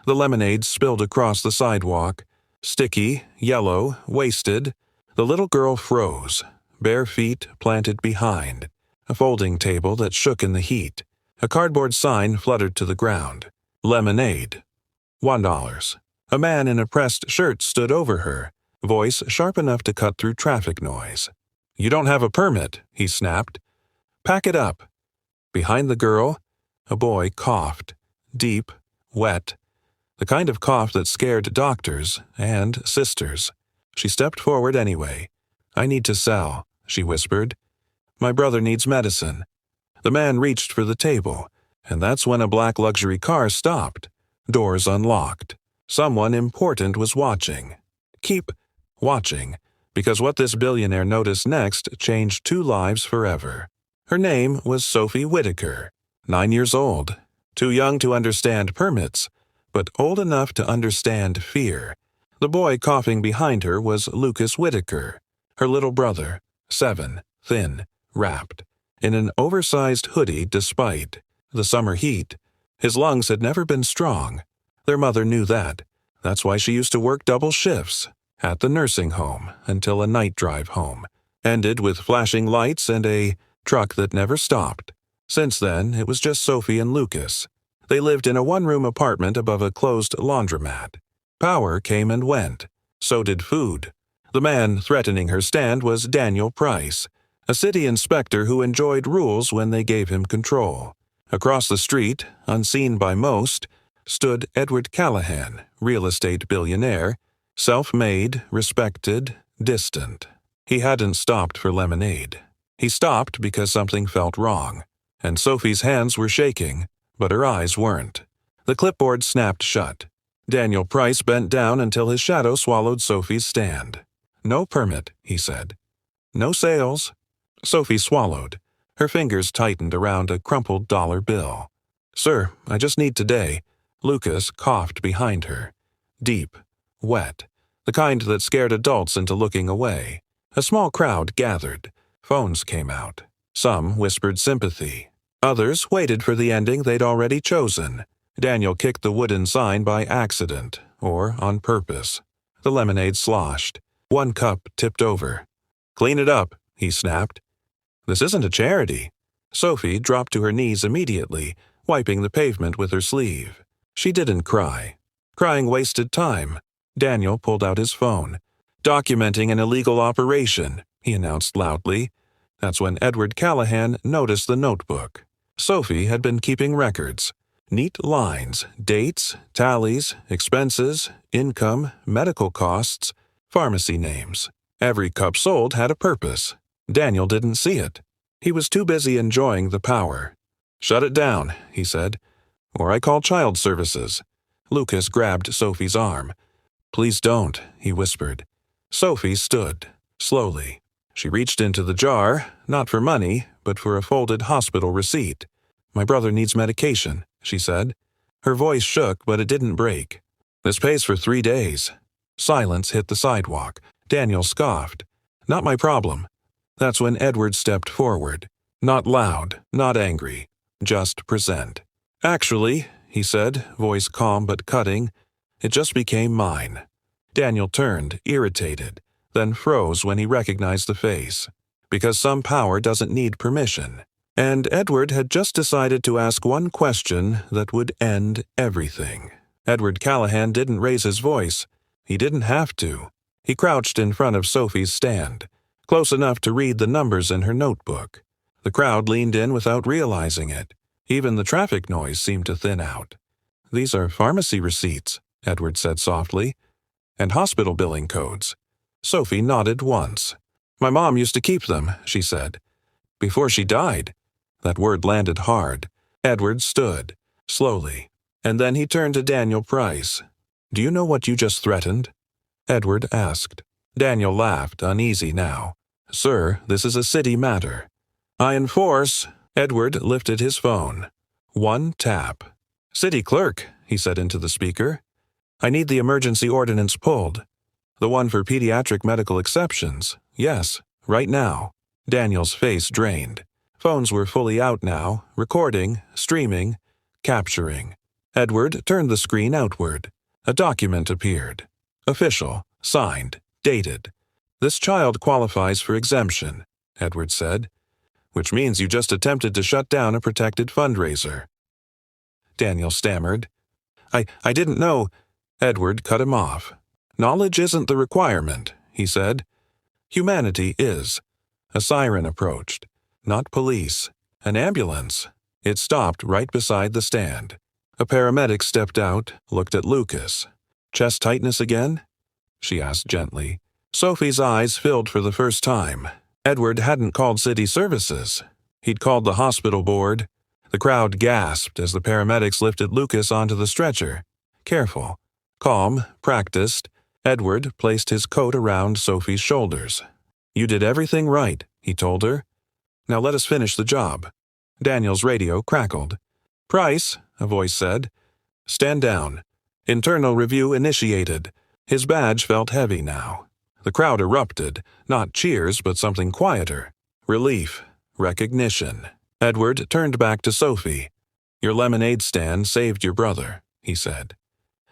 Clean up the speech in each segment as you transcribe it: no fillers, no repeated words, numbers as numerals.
The lemonade spilled across the sidewalk. Sticky, yellow, wasted. The little girl froze, bare feet planted behind. A folding table that shook in the heat. A cardboard sign fluttered to the ground. Lemonade. $1. A man in a pressed shirt stood over her, voice sharp enough to cut through traffic noise. "You don't have a permit," he snapped. "Pack it up." Behind the girl, a boy coughed. Deep, wet. The kind of cough that scared doctors and sisters. She stepped forward anyway. "I need to sell," she whispered. "My brother needs medicine." The man reached for the table, and that's when a black luxury car stopped. Doors unlocked. Someone important was watching. Keep watching, because what this billionaire noticed next changed 2 lives forever. Her name was Sophie Whitaker, 9 years old, too young to understand permits, but old enough to understand fear. The boy coughing behind her was Lucas Whitaker, her little brother, 7, thin, wrapped, in an oversized hoodie despite the summer heat. His lungs had never been strong. Their mother knew that. That's why she used to work double shifts at the nursing home until a night drive home ended with flashing lights and a truck that never stopped. Since then, it was just Sophie and Lucas. They lived in a 1-room apartment above a closed laundromat. Power came and went. So did food. The man threatening her stand was Daniel Price, a city inspector who enjoyed rules when they gave him control. Across the street, unseen by most, stood Edward Callahan, real estate billionaire, self-made, respected, distant. He hadn't stopped for lemonade. He stopped because something felt wrong, and Sophie's hands were shaking, but her eyes weren't. The clipboard snapped shut. Daniel Price bent down until his shadow swallowed Sophie's stand. "No permit," he said. "No sales." Sophie swallowed. Her fingers tightened around a crumpled dollar bill. "Sir, I just need today." Lucas coughed behind her. Deep, wet, the kind that scared adults into looking away. A small crowd gathered. Phones came out. Some whispered sympathy. Others waited for the ending they'd already chosen. Daniel kicked the wooden sign by accident, or on purpose. The lemonade sloshed. 1 cup tipped over. "Clean it up," he snapped. "This isn't a charity." Sophie dropped to her knees immediately, wiping the pavement with her sleeve. She didn't cry. Crying wasted time. Daniel pulled out his phone. "Documenting an illegal operation," he announced loudly. That's when Edward Callahan noticed the notebook. Sophie had been keeping records. Neat lines, dates, tallies, expenses, income, medical costs, pharmacy names. Every cup sold had a purpose. Daniel didn't see it. He was too busy enjoying the power. "Shut it down," he said, "or I call child services." Lucas grabbed Sophie's arm. "Please don't," he whispered. Sophie stood, slowly. She reached into the jar, not for money, but for a folded hospital receipt. "My brother needs medication," she said. Her voice shook, but it didn't break. "This pays for 3 days." Silence hit the sidewalk. Daniel scoffed. "Not my problem." That's when Edward stepped forward. Not loud, not angry, just present. "Actually," he said, voice calm but cutting, "it just became mine." Daniel turned, irritated, then froze when he recognized the face. Because some power doesn't need permission. And Edward had just decided to ask one question that would end everything. Edward Callahan didn't raise his voice. He didn't have to. He crouched in front of Sophie's stand, close enough to read the numbers in her notebook. The crowd leaned in without realizing it. Even the traffic noise seemed to thin out. "These are pharmacy receipts," Edward said softly, "and hospital billing codes." Sophie nodded once. "My mom used to keep them," she said. "Before she died." That word landed hard. Edward stood, slowly, and then he turned to Daniel Price. "Do you know what you just threatened?" Edward asked. Daniel laughed, uneasy now. "Sir, this is a city matter." "I enforce." Edward lifted his phone. 1 tap. "City clerk," he said into the speaker. "I need the emergency ordinance pulled." "The one for pediatric medical exceptions." "Yes, right now." Daniel's face drained. Phones were fully out now, recording, streaming, capturing. Edward turned the screen outward. A document appeared. Official, signed, dated. "This child qualifies for exemption," Edward said. "Which means you just attempted to shut down a protected fundraiser." Daniel stammered. I didn't know." Edward cut him off. "Knowledge isn't the requirement," he said. "Humanity is." A siren approached. Not police. An ambulance. It stopped right beside the stand. A paramedic stepped out, looked at Lucas. "Chest tightness again?" she asked gently. Sophie's eyes filled for the first time. Edward hadn't called city services. He'd called the hospital board. The crowd gasped as the paramedics lifted Lucas onto the stretcher. Careful, calm, practiced, Edward placed his coat around Sophie's shoulders. "You did everything right," he told her. "Now let us finish the job." Daniel's radio crackled. "Price," a voice said. "Stand down." Internal review initiated. His badge felt heavy now. The crowd erupted, not cheers but something quieter. Relief, recognition. Edward turned back to Sophie. "Your lemonade stand saved your brother," he said.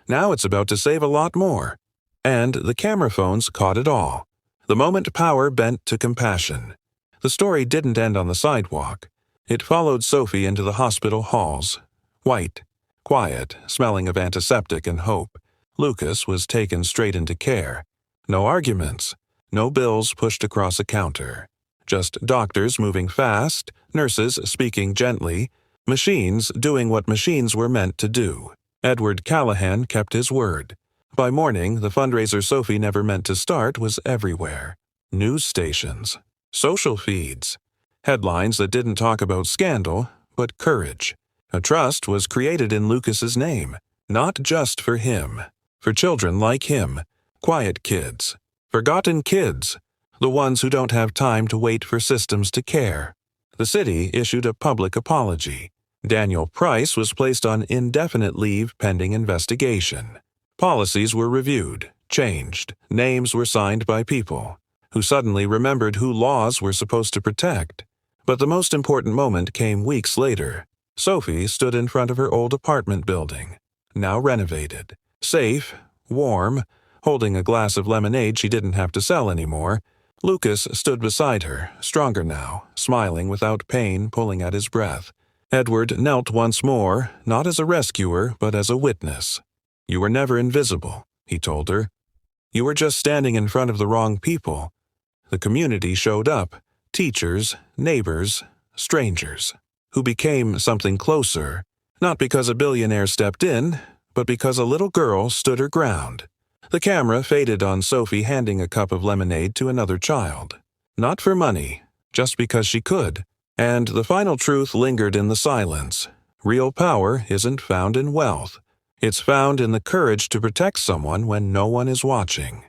"Now it's about to save a lot more." And the camera phones caught it all. The moment power bent to compassion. The story didn't end on the sidewalk. It followed Sophie into the hospital halls. White, quiet, smelling of antiseptic and hope. Lucas was taken straight into care. No arguments. No bills pushed across a counter. Just doctors moving fast, nurses speaking gently, machines doing what machines were meant to do. Edward Callahan kept his word. By morning, the fundraiser Sophie never meant to start was everywhere. News stations. Social feeds. Headlines that didn't talk about scandal, but courage. A trust was created in Lucas's name, not just for him. For children like him. Quiet kids. Forgotten kids. The ones who don't have time to wait for systems to care. The city issued a public apology. Daniel Price was placed on indefinite leave pending investigation. Policies were reviewed, changed, names were signed by people who suddenly remembered who laws were supposed to protect. But the most important moment came weeks later. Sophie stood in front of her old apartment building, now renovated, safe, warm, holding a glass of lemonade she didn't have to sell anymore. Lucas stood beside her, stronger now, smiling without pain pulling at his breath. Edward knelt once more, not as a rescuer, but as a witness. "You were never invisible," he told her. "You were just standing in front of the wrong people." The community showed up, teachers, neighbors, strangers, who became something closer, not because a billionaire stepped in, but because a little girl stood her ground. The camera faded on Sophie handing a cup of lemonade to another child. Not for money, just because she could. And the final truth lingered in the silence. Real power isn't found in wealth. It's found in the courage to protect someone when no one is watching.